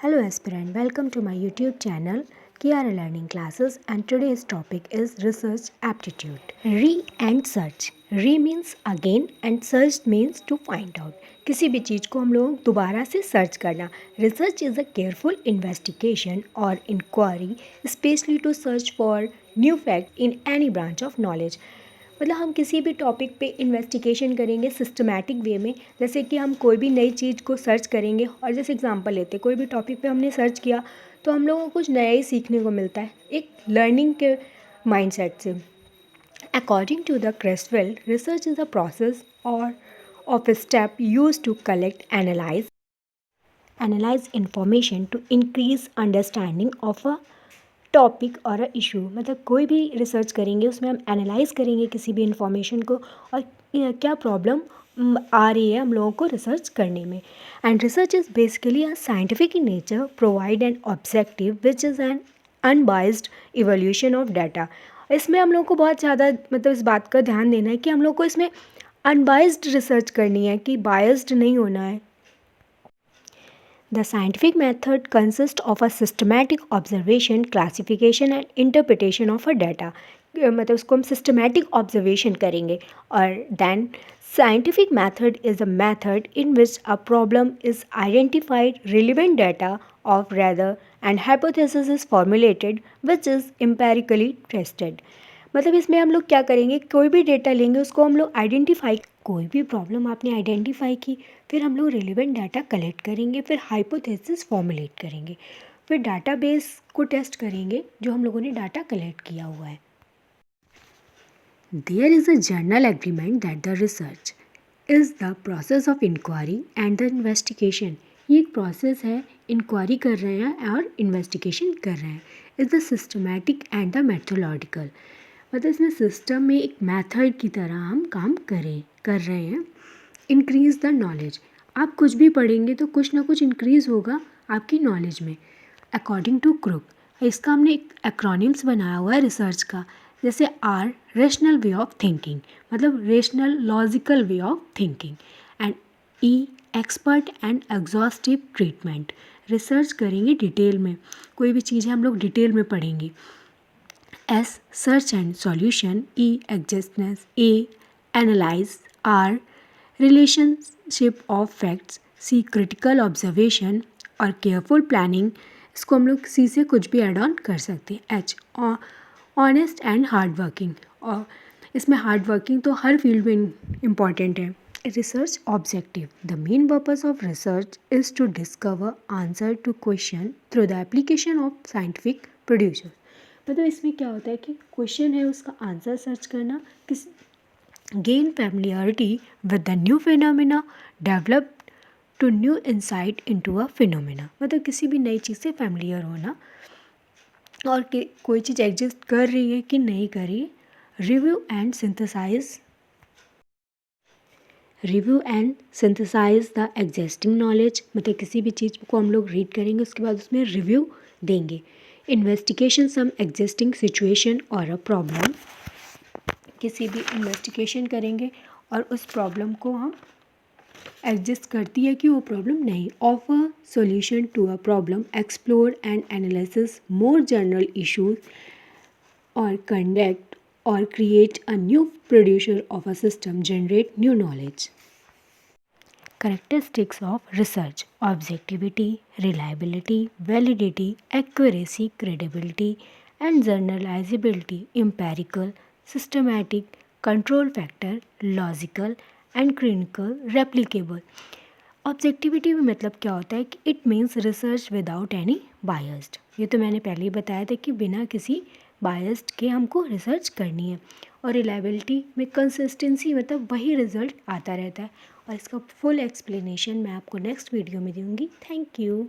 Hello aspirant, welcome to my YouTube channel Kiara Learning Classes and today's topic is research aptitude. Re and search. Re means again and search means to find out. किसी भी चीज़ को हम लोग दोबारा से search करना. Research is a careful investigation or inquiry especially to search for new fact in any branch of knowledge. मतलब हम किसी भी टॉपिक पे इन्वेस्टिगेशन करेंगे सिस्टमैटिक वे में. जैसे कि हम कोई भी नई चीज़ को सर्च करेंगे और जैसे एग्जांपल लेते कोई भी टॉपिक पे हमने सर्च किया तो हम लोगों को कुछ नया ही सीखने को मिलता है एक लर्निंग के माइंडसेट से. According to the Creswell, research is a process और of a step used to collect, analyze information to increase understanding of a topic और अ इशू. मतलब कोई भी रिसर्च करेंगे उसमें हम एनालाइज करेंगे किसी भी इंफॉर्मेशन को और क्या प्रॉब्लम आ रही है हम लोगों को रिसर्च करने में. And research is basically a scientific in nature, provide an objective which is an unbiased evolution of data. इसमें हम लोग को बहुत ज़्यादा मतलब इस बात का ध्यान देना है कि हम लोग को इसमें अनबाइज्ड रिसर्च करनी है कि बायस्ड नहीं होना है. The scientific method consists of a systematic observation, classification and interpretation of a data. मतलब उसको हम systematic observation करेंगे और then scientific method is a method in which a problem is identified, relevant data of rather and hypothesis is formulated which is empirically tested. मतलब इसमें हम लोग क्या करेंगे, कोई भी डेटा लेंगे उसको हम लोग आइडेंटिफाई, कोई भी प्रॉब्लम आपने आइडेंटिफाई की, फिर हम लोग रिलेवेंट डाटा कलेक्ट करेंगे, फिर हाइपोथेसिस फॉर्मुलेट करेंगे, फिर डाटाबेस को टेस्ट करेंगे जो हम लोगों ने डाटा कलेक्ट किया हुआ है. There is a general agreement that the research is the process of inquiry and the investigation. ये एक प्रोसेस है, इंक्वायरी कर रहे हैं और इन्वेस्टिगेशन कर रहे हैं. Is the systematic and the mythological. मतलब इसमें सिस्टम में एक मेथड की तरह हम काम कर रहे हैं. Increase the knowledge. आप कुछ भी पढ़ेंगे तो कुछ ना कुछ इंक्रीज़ होगा आपकी नॉलेज में. अकॉर्डिंग टू क्रुक, इसका हमने एक एक्रोनिम्स बनाया हुआ है रिसर्च का. जैसे are rational way of thinking, मतलब rational logical way of thinking. And a expert and exhaustive treatment. Research करेंगे डिटेल में, कोई भी चीज़ है हम लोग डिटेल में पढ़ेंगे. S search and solution, E exactness, A analyze, R relationship of facts, C critical observation और careful planning. इसको हम लोग C से कुछ भी ऐड ऑन कर सकते हैं. H honest and hard working, और इसमें हार्ड वर्किंग तो हर फील्ड में इम्पॉर्टेंट है. Research objective. The main purpose of research is to discover answer to question through the application of scientific producer. मतलब इसमें क्या होता है कि क्वेश्चन है उसका आंसर सर्च करना, किस gain familiarity with the new phenomena, develop to new insight into a phenomena. मतलब किसी भी नई चीज़ से फैमिलियर होना और कि कोई चीज़ एग्जिस्ट कर रही है कि नहीं कर रही. Review and synthesise the existing knowledge. मतलब किसी भी चीज़ को हम लोग रीड करेंगे उसके बाद उसमें रिव्यू देंगे. इन्वेस्टिगेशन सम एग्जिस्टिंग सिचुएशन और अ प्रॉब्लम. किसी भी इन्वेस्टिगेशन करेंगे और उस प्रॉब्लम को हम एग्जिस्ट करती है कि वो प्रॉब्लम नहीं. Offer solution to a problem, explore and analysis more general issues और कंडक्ट और create a new producer of a system, generate new knowledge. Characteristics of research: objectivity, reliability, validity, accuracy, credibility, and generalizability, empirical, systematic, control factor, logical, and clinical, replicable. Objectivity में मतलब क्या होता है कि it means research without any biased. ये तो मैंने पहले ही बताया था कि बिना किसी बायस्ड के हमको रिसर्च करनी है. और रिलायबिलिटी में कंसिस्टेंसी, मतलब वही रिज़ल्ट आता रहता है. और इसका फुल एक्सप्लेनेशन मैं आपको नेक्स्ट वीडियो में दूँगी. Thank you.